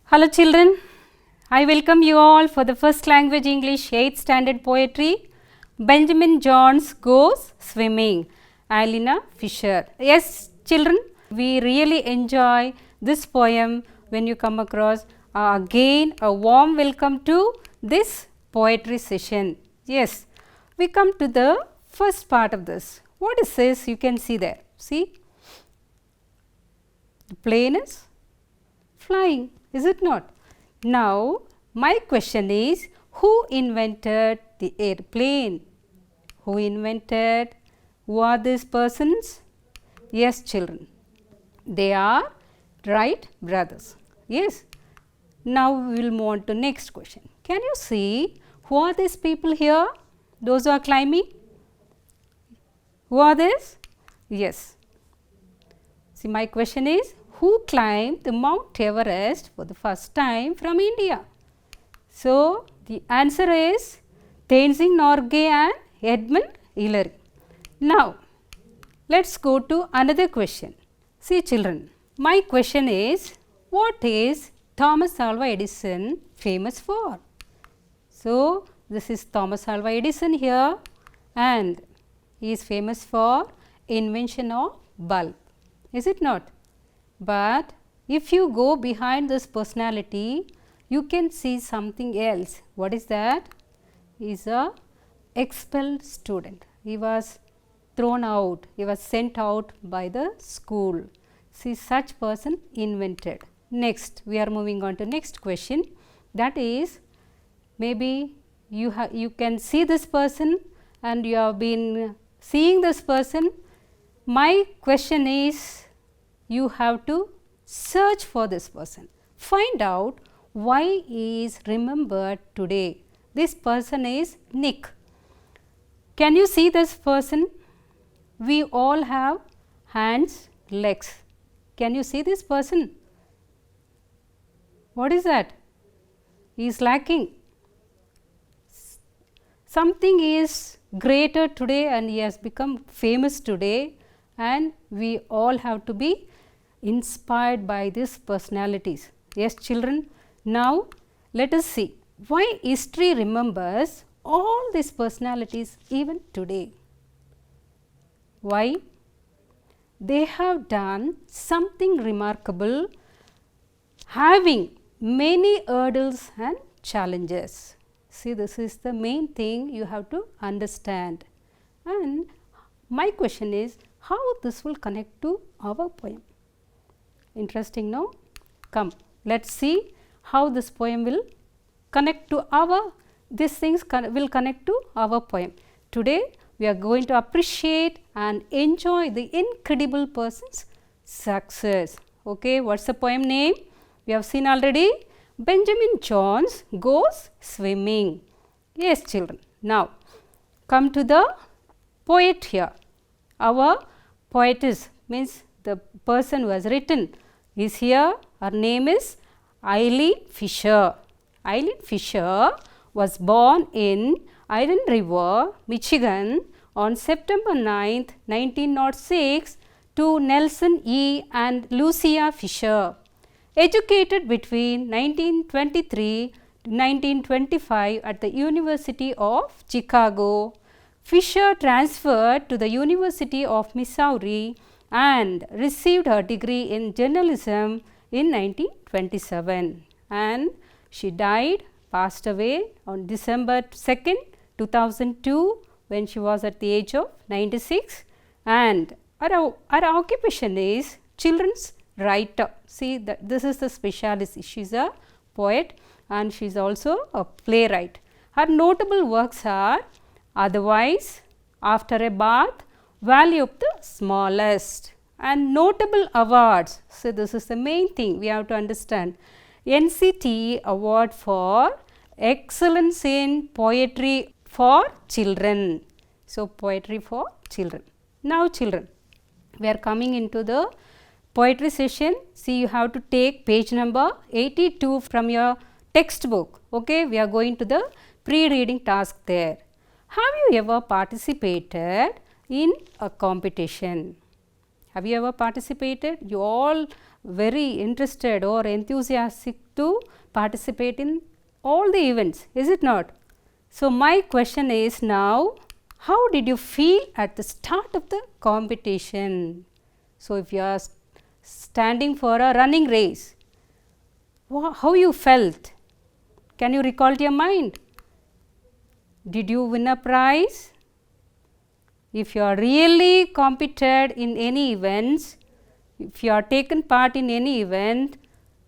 Hello children, I welcome you all for the first language English 8th standard poetry, Benjamin Jones Goes Swimming, Alina Fisher. Yes children, we really enjoy this poem when you come across. Again a warm welcome to this poetry session. Yes, we come to the first part of this. What is this? You can see there. See, the plane is flying, is it not? Now, my question is, who invented the airplane? Who invented? Who are these persons? Yes, children, they are Wright brothers. Yes. Now, we will move on to next question. Can you see who are these people here? Those who are climbing? Who are these? Yes. See, my question is, who climbed the Mount Everest for the first time from India? So, the answer is Tenzing Norgay and Edmund Hillary. Now, let us go to another question. See children, my question is, what is Thomas Alva Edison famous for? So, this is Thomas Alva Edison here, and he is famous for invention of bulb, is it not? But if you go behind this personality, you can see something else. What is that? He is a expelled student. He was thrown out, he was sent out by the school. See, such person invented. Next, we are moving on to next question. That is, maybe you can see this person and you have been seeing this person. My question is, you have to search for this person. Find out why he is remembered today. This person is Nick. Can you see this person? We all have hands, legs. Can you see this person? What is that? He is lacking. Something is greater today and he has become famous today, and we all have to be inspired by these personalities. Yes children, now let us see why history remembers all these personalities even today. Why? They have done something remarkable, having many hurdles and challenges. See, this is the main thing you have to understand. And my question is, how this will connect to our poem? Interesting, no? Come, let us see how this poem will connect to our, these things will connect to our poem. Today, we are going to appreciate and enjoy the incredible person's success. Okay, what's the poem name? We have seen already, Benjamin Jones Goes Swimming. Yes, children. Now, come to the poet here. Our poetess means the person who has written is here. Her name is Eileen Fisher. Eileen Fisher was born in Iron River, Michigan on September 9th, 1906 to Nelson E. and Lucia Fisher. Educated between 1923 to 1925 at the University of Chicago, Fisher transferred to the University of Missouri and received her degree in journalism in 1927, and she passed away on December 2nd, 2002 when she was at the age of 96, and her occupation is children's writer. See, this is the specialty. She is a poet and she is also a playwright. Her notable works are Otherwise, After a Bath, Valley of the Smallest, and notable awards. So, this is the main thing we have to understand. NCTE Award for Excellence in Poetry for Children. So, poetry for children. Now, children, we are coming into the poetry session. See, you have to take page number 82 from your textbook. Okay, we are going to the pre-reading task there. Have you ever participated in a competition? Have you ever participated? You all very interested or enthusiastic to participate in all the events, is it not? So, my question is now, how did you feel at the start of the competition? So, if you are standing for a running race, how you felt? Can you recall to your mind? Did you win a prize? If you are really competed in any events, if you are taken part in any event,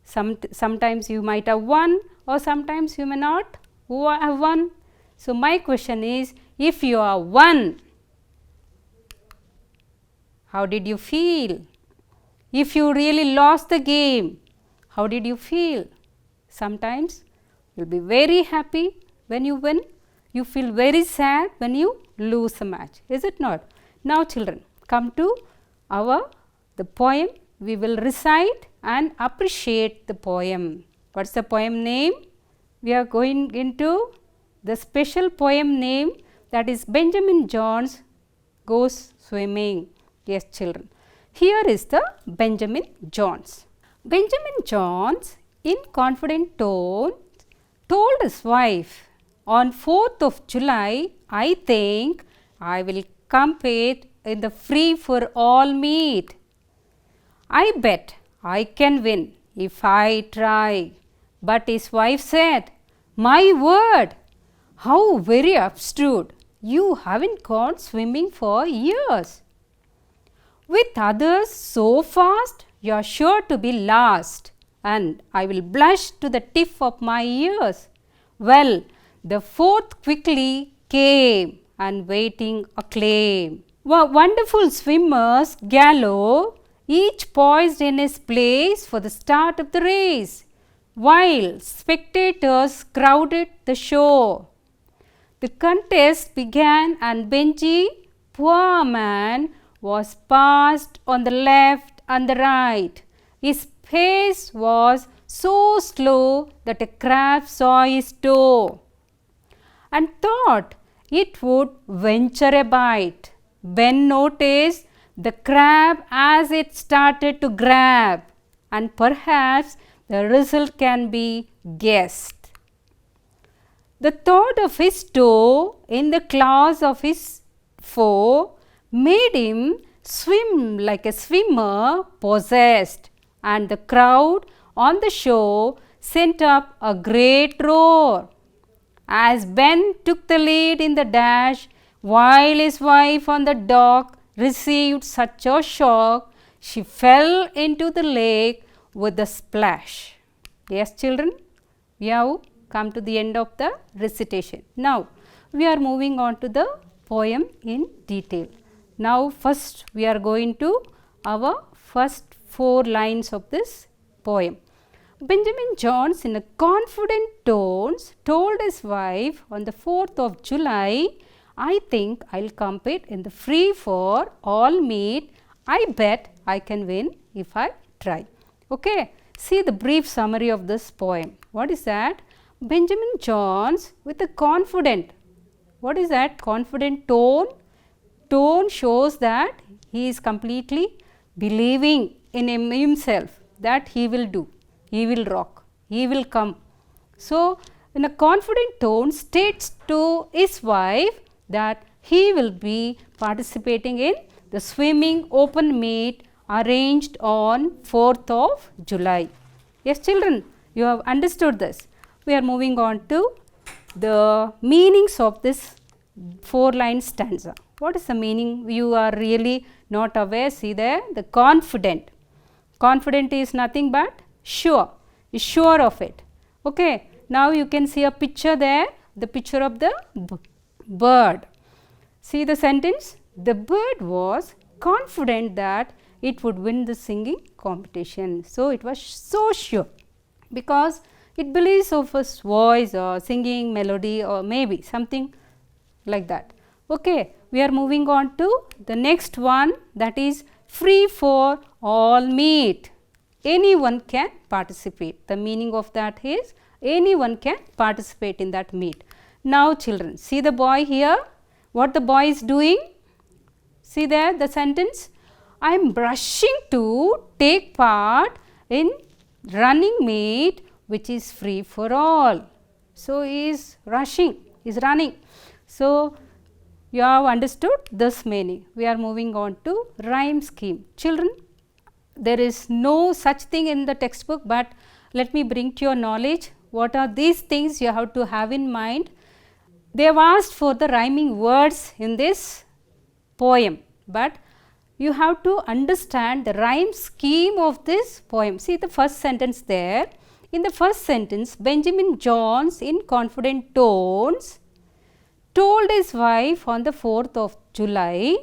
sometimes you might have won or sometimes you may not have won. So, my question is, if you are won, how did you feel? If you really lost the game, how did you feel? Sometimes you will be very happy when you win. You feel very sad when you lose a match, is it not? Now, children, come to the poem. We will recite and appreciate the poem. What is the poem name? We are going into the special poem name, that is Benjamin Jones Goes Swimming. Yes, children. Here is the Benjamin Jones. Benjamin Jones, in confident tone, told his wife, on 4th of July, I think I will compete in the free for all meet. I bet I can win if I try. But his wife said, my word, how very absurd. You haven't gone swimming for years. With others so fast, you are sure to be last, and I will blush to the tip of my ears. Well, the 4th quickly came, and waiting acclaim. Wonderful swimmers gallow, each poised in his place for the start of the race, while spectators crowded the shore. The contest began, and Benji, poor man, was passed on the left and the right. His pace was so slow that a crab saw his toe and thought it would venture a bite. Ben noticed the crab as it started to grab, and perhaps the result can be guessed. The thought of his toe in the claws of his foe made him swim like a swimmer possessed, and the crowd on the shore sent up a great roar. As Ben took the lead in the dash, while his wife on the dock received such a shock, she fell into the lake with a splash. Yes, children, we have come to the end of the recitation. Now, we are moving on to the poem in detail. Now, first we are going to our first 4 lines of this poem. Benjamin Jones, in a confident tones, told his wife on the 4th of July, I think I'll compete in the free for all meet. I bet I can win if I try. Okay, see the brief summary of this poem. What is that? Benjamin Jones with a confident. What is that? Confident tone. Tone shows that he is completely believing in himself that he will do. He will rock, he will come. So, in a confident tone states to his wife that he will be participating in the swimming open meet arranged on 4th of July. Yes, children, you have understood this. We are moving on to the meanings of this 4-line stanza. What is the meaning? You are really not aware. See there, the confident. Confident is nothing but sure, is sure of it. Okay. Now, you can see a picture there, the picture of the bird. See the sentence, the bird was confident that it would win the singing competition. So, it was so sure because it believes of its voice or singing melody or maybe something like that. Okay. We are moving on to the next one, that is free for all meet. Anyone can participate. The meaning of that is anyone can participate in that meet. Now, children, see the boy here, what the boy is doing. See there the sentence, I am brushing to take part in running meet which is free for all. So, he is rushing, he is running. So, you have understood this meaning. We are moving on to rhyme scheme. Children, there is no such thing in the textbook, but let me bring to your knowledge what are these things you have to have in mind. They have asked for the rhyming words in this poem, but you have to understand the rhyme scheme of this poem. See the first sentence there. In the first sentence, Benjamin Jones in confident tones told his wife on the 4th of July,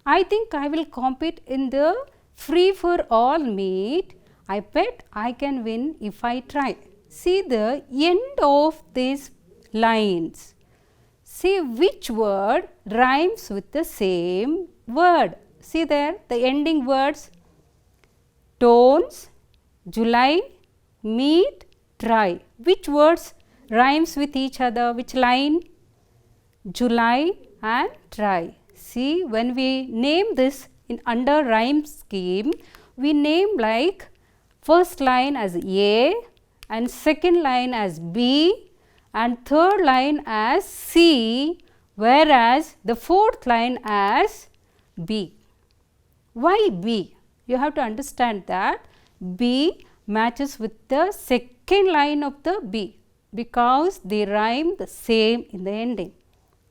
I think I will compete in the free for all meet. I bet I can win if I try. See the end of these lines. See which word rhymes with the same word. See there the ending words, tones, July, meet, try. Which words rhymes with each other? Which line? July and try. See, when we name this in under rhyme scheme, we name like first line as A and second line as B and third line as C, whereas the fourth line as B. Why B? You have to understand that B matches with the second line of the B because they rhyme the same in the ending.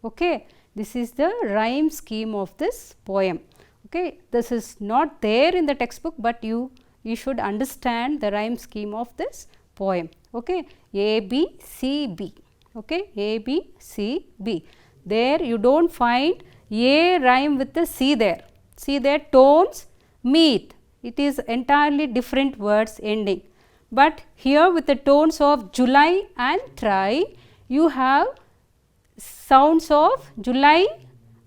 Okay, this is the rhyme scheme of this poem. Okay, this is not there in the textbook, but you should understand the rhyme scheme of this poem. Okay, A, B, C, B. Okay, A, B, C, B. There you don't find A rhyme with the C there. See there, tones, meet. It is entirely different words ending. But here with the tones of July and try, you have sounds of July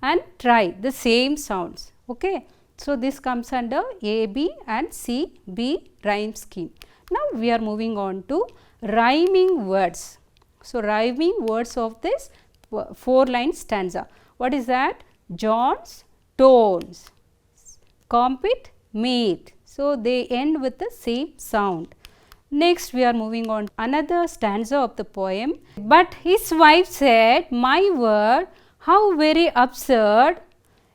and try, the same sounds. Okay. So, this comes under A, B and C, B rhyme scheme. Now, we are moving on to rhyming words. So, rhyming words of this 4-line stanza. What is that? John's, tones, compete, meet. So, they end with the same sound. Next, we are moving on to another stanza of the poem. But his wife said, my word, how very absurd.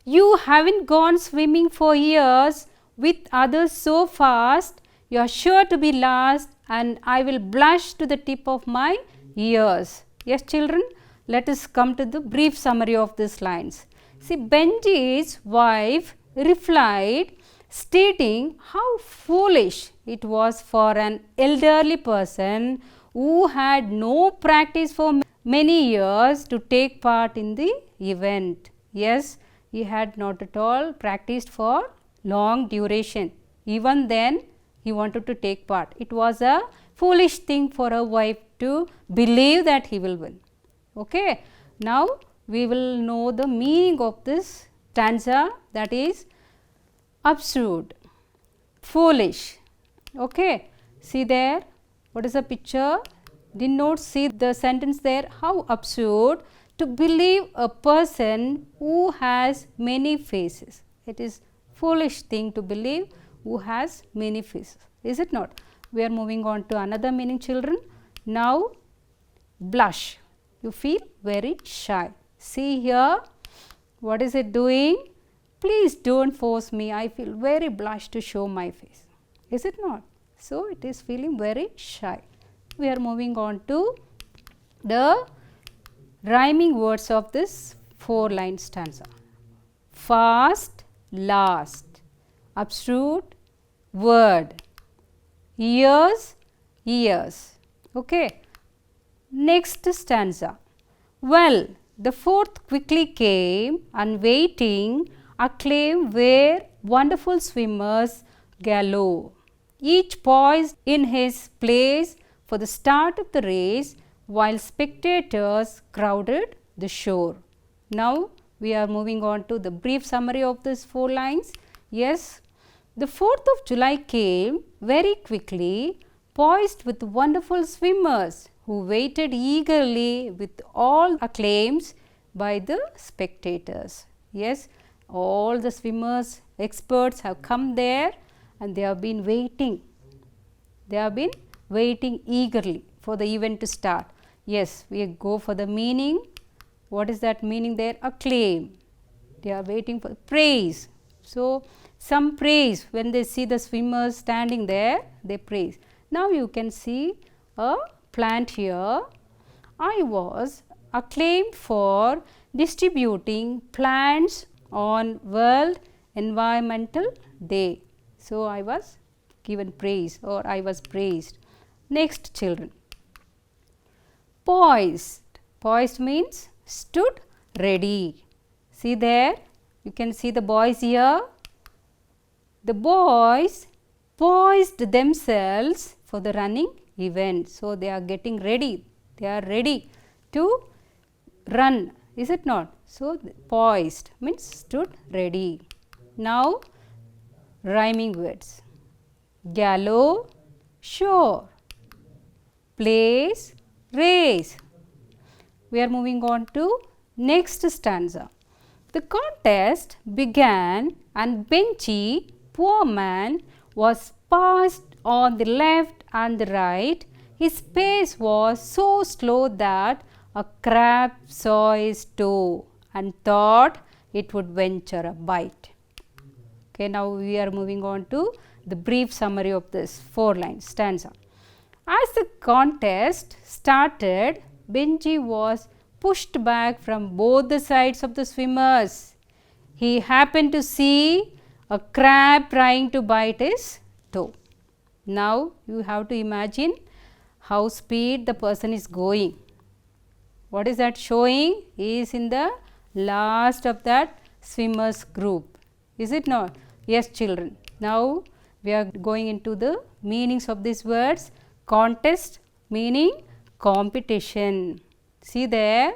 You haven't gone swimming for years with others so fast. You are sure to be last and I will blush to the tip of my ears. Yes, children, let us come to the brief summary of these lines. See, Benji's wife replied, stating how foolish it was for an elderly person who had no practice for many years to take part in the event. Yes, he had not at all practiced for long duration. Even then, he wanted to take part. It was a foolish thing for a wife to believe that he will win. Okay. Now, we will know the meaning of this stanza, that is absurd, foolish. Okay. See there, what is the picture? Did not see the sentence there. How absurd to believe a person who has many faces. It is foolish thing to believe who has many faces. Is it not? We are moving on to another meaning, children. Now, blush. You feel very shy. See here, what is it doing? Please don't force me. I feel very blush to show my face. Is it not? So, it is feeling very shy. We are moving on to the rhyming words of this 4-line stanza. Fast, last, absurd, word, years, years. Okay. Next stanza. Well, the fourth quickly came and waiting acclaim where wonderful swimmers gallow, each poised in his place for the start of the race, while spectators crowded the shore. Now, we are moving on to the brief summary of these 4 lines. Yes, the 4th of July came very quickly, poised with wonderful swimmers who waited eagerly with all acclaims by the spectators. Yes, all the swimmers, experts have come there and they have been waiting They have been waiting eagerly for the event to start. Yes, we go for the meaning. What is that meaning there? Acclaim. They are waiting for praise. So, some praise when they see the swimmers standing there, they praise. Now, you can see a plant here. I was acclaimed for distributing plants on World Environmental Day. So, I was given praise or I was praised. Next, children. Poised. Poised means stood ready. See there, you can see the boys here. The boys poised themselves for the running event. So, they are getting ready. They are ready to run, is it not? So, poised means stood ready. Now, rhyming words. Gallow, shore. Place, race. We are moving on to next stanza. The contest began and Benchy, poor man, was passed on the left and the right. His pace was so slow that a crab saw his toe and thought it would venture a bite. Okay, now we are moving on to the brief summary of this 4-line stanza. As the contest started, Benji was pushed back from both the sides of the swimmers. He happened to see a crab trying to bite his toe. Now, you have to imagine how speed the person is going. What is that showing? He is in the last of that swimmers group. Is it not? Yes, children. Now, we are going into the meanings of these words. Contest meaning competition. See there,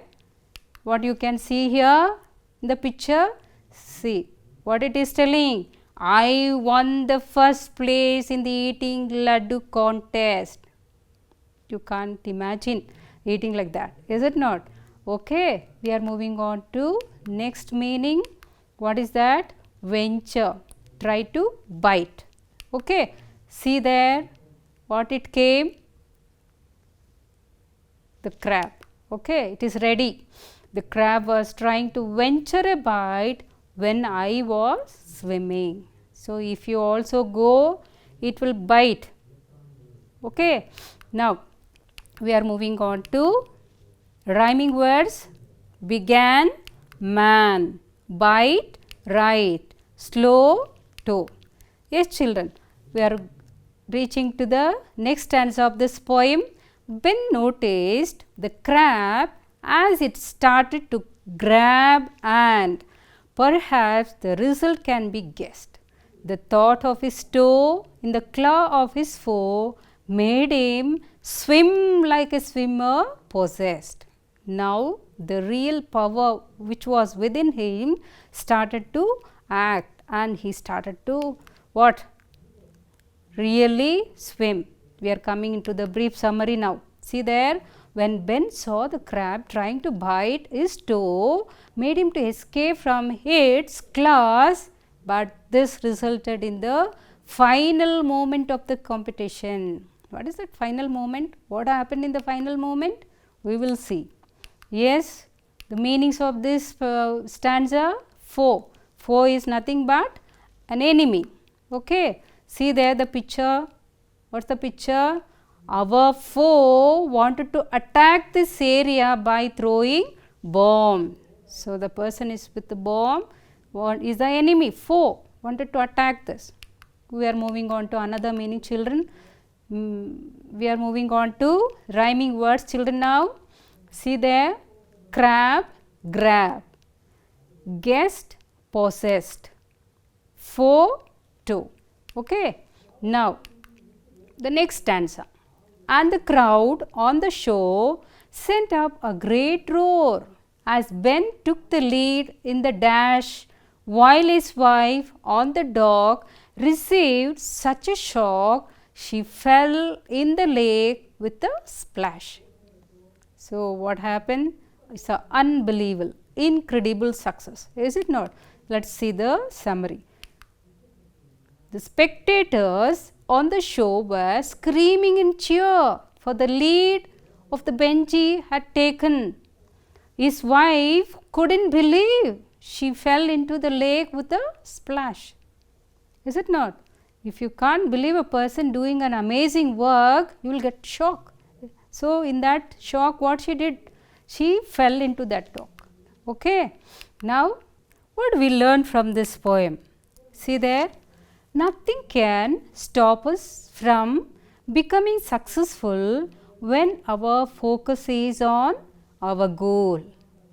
what you can see here in the picture. See what it is telling. I won the first place in the eating laddu contest. You can't imagine eating like that, is it not? Okay, we are moving on to next meaning. What is that? Venture. Try to bite. Okay, see there what it came? The crab. Okay, it is ready. The crab was trying to venture a bite when I was swimming. So, if you also go, it will bite. Okay. Now, we are moving on to rhyming words. Began, man. Bite, right. Slow, toe. Yes, children, we are reaching to the next stanza of this poem. Ben noticed the crab as it started to grab, and perhaps the result can be guessed. The thought of his toe in the claw of his foe made him swim like a swimmer possessed. Now, the real power which was within him started to act, and he started to what? Really swim. We are coming into the brief summary now. See there, when Ben saw the crab trying to bite his toe, made him to escape from its claws, but this resulted in the final moment of the competition. What is that final moment? What happened in the final moment? We will see. Yes, the meanings of this stanza: foe. Foe is nothing but an enemy. Okay. See there the picture. What's the picture? Our foe wanted to attack this area by throwing bomb. So, the person is with the bomb, is the enemy, foe, wanted to attack this. We are moving on to another meaning, children. We are moving on to rhyming words, children, now. See there, crab, grab, guest, possessed, foe, toe. Okay. Now, the next stanza. And the crowd on the shore sent up a great roar as Ben took the lead in the dash, while his wife on the dock received such a shock she fell in the lake with a splash. So, what happened? It's an unbelievable, incredible success, is it not? Let us see the summary. The spectators on the show were screaming in cheer for the lead of the Benji had taken. His wife couldn't believe she fell into the lake with a splash. Is it not? If you can't believe a person doing an amazing work, you will get shock. So, in that shock, what she did? She fell into that lake. Okay. Now, what do we learn from this poem? See there? Nothing can stop us from becoming successful when our focus is on our goal.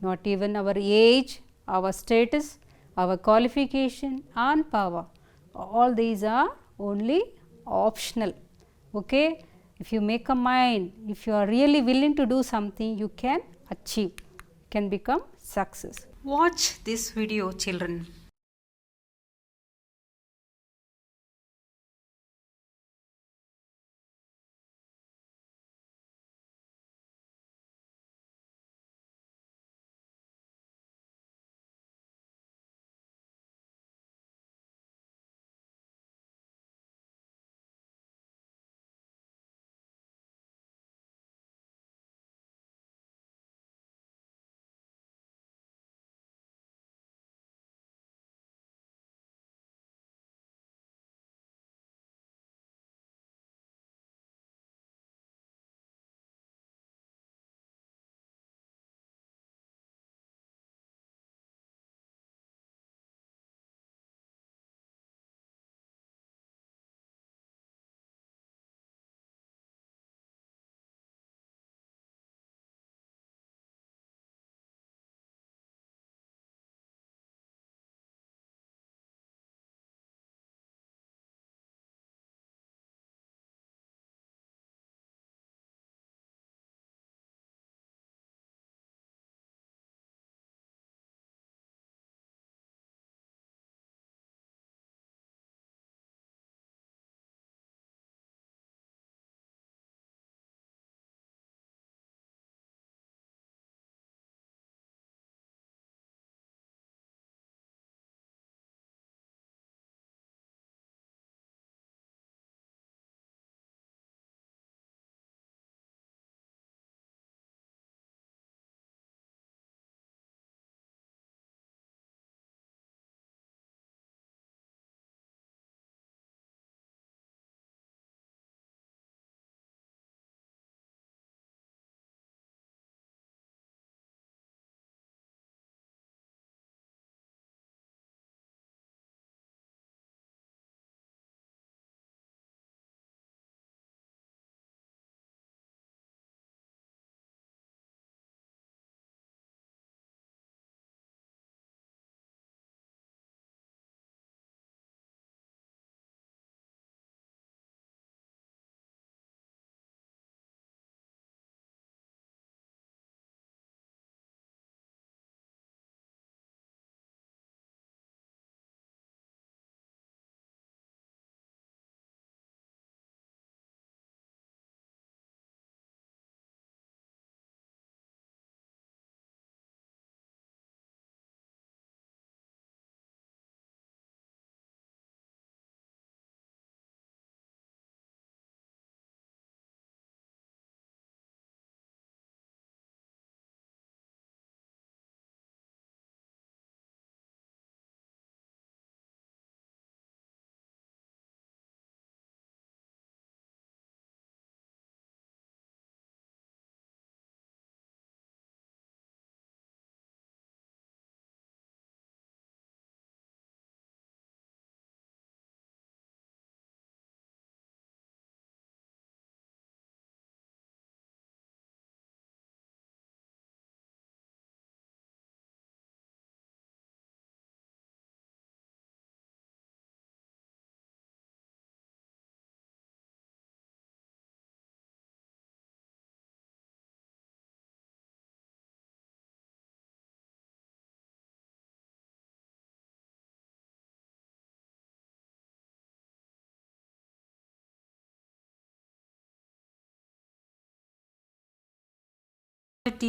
Not even our age, our status, our qualification and power. All these are only optional. Okay? If you make a mind, if you are really willing to do something, you can achieve, can become success. Watch this video, children.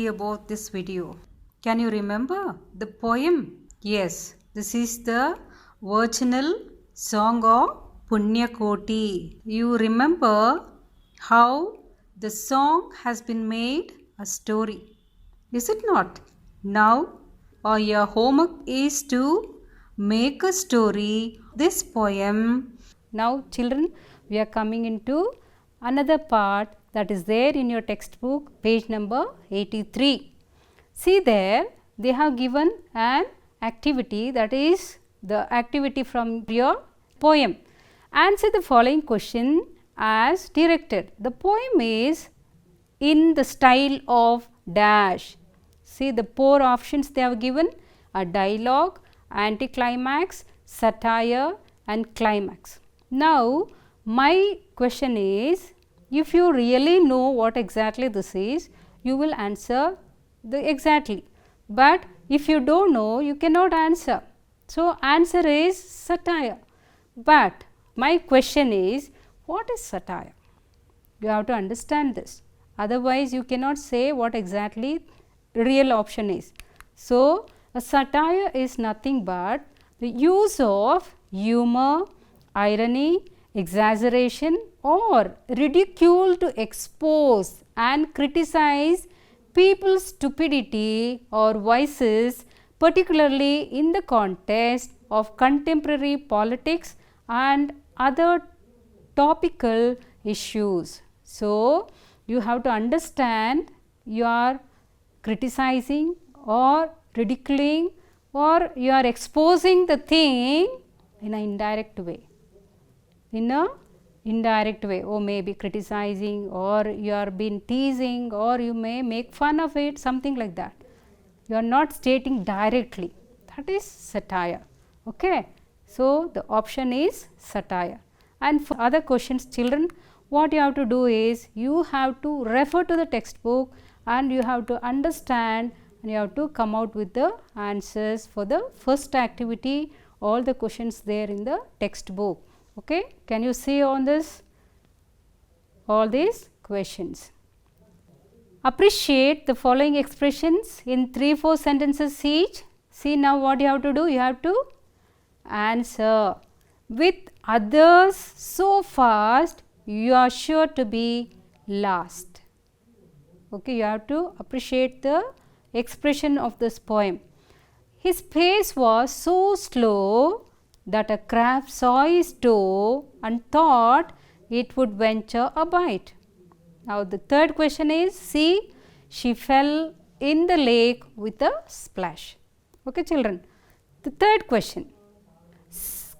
About this video. Can you remember the poem? Yes, this is the virginal song of Punyakoti. You remember how the song has been made a story, is it not? Now, your homework is to make a story, this poem. Now, children, we are coming into another part that is there in your textbook, page number 83. See there, they have given an activity, that is the activity from your poem. Answer the following question as directed. The poem is in the style of dash. See the 4 options they have given: a dialogue, anticlimax, satire and climax. Now, my question is, if you really know what exactly this is, you will answer exactly, but if you don't know, you cannot answer. So, answer is satire. But my question is, what is satire? You have to understand this, otherwise you cannot say what exactly real option is. So, a satire is nothing but the use of humor, irony, exaggeration or ridicule to expose and criticize people's stupidity or vices, particularly in the context of contemporary politics and other topical issues. So, you have to understand you are criticizing or ridiculing or you are exposing the thing in an indirect way. Or maybe criticizing, or you are being teasing, or you may make fun of it, something like that. You are not stating directly, that is satire. Okay. So, the option is satire. And for other questions, children, what you have to do is, you have to refer to the textbook and you have to understand and you have to come out with the answers for the first activity, all the questions there in the textbook. Okay. Can you see on this all these questions? Appreciate the following expressions in 3-4 sentences each. See now what you have to do, you have to answer. With others so fast, you are sure to be last. Okay, you have to appreciate the expression of this poem. His pace was so slow that a crab saw his toe and thought it would venture a bite. Now, the third question is, see, she fell in the lake with a splash. Okay, children. The third question,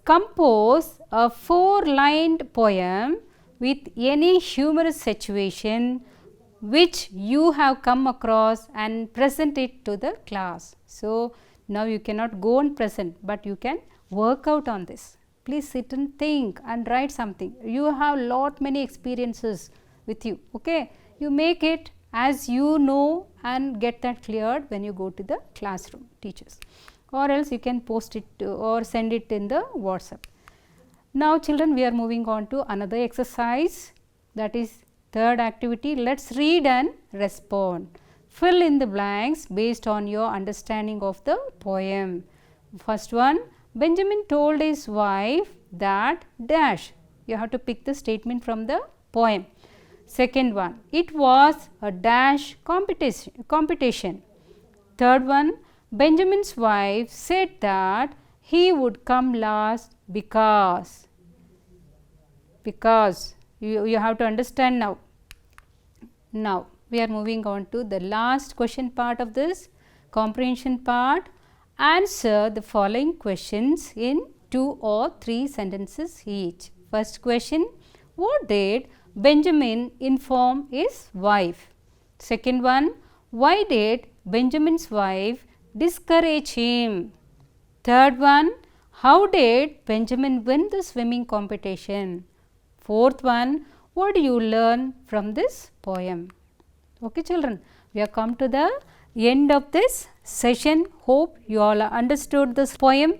compose a 4-lined poem with any humorous situation which you have come across and present it to the class. So, now you cannot go and present, but you can work out on this. Please sit and think and write something. You have many experiences with you. Okay, you make it as you know and get that cleared when you go to the classroom, teachers, or else you can post it or send it in the WhatsApp. Now, children, we are moving on to another exercise, that is third activity. Let's read and respond. Fill in the blanks based on your understanding of the poem. First one, Benjamin told his wife that dash. You have to pick the statement from the poem. Second one, it was a dash competition. Third one, Benjamin's wife said that he would come last because you have to understand now. Now, we are moving on to the last question part of this comprehension part. Answer the following questions in 2 or 3 sentences each. First question, what did Benjamin inform his wife? Second one, why did Benjamin's wife discourage him? Third one, how did Benjamin win the swimming competition? Fourth one, what do you learn from this poem? Okay, children, we have come to the end of this session. Hope you all understood this poem,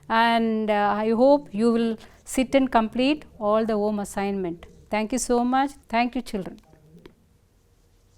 and I hope you will sit and complete all the home assignment. Thank you so much. Thank you, children.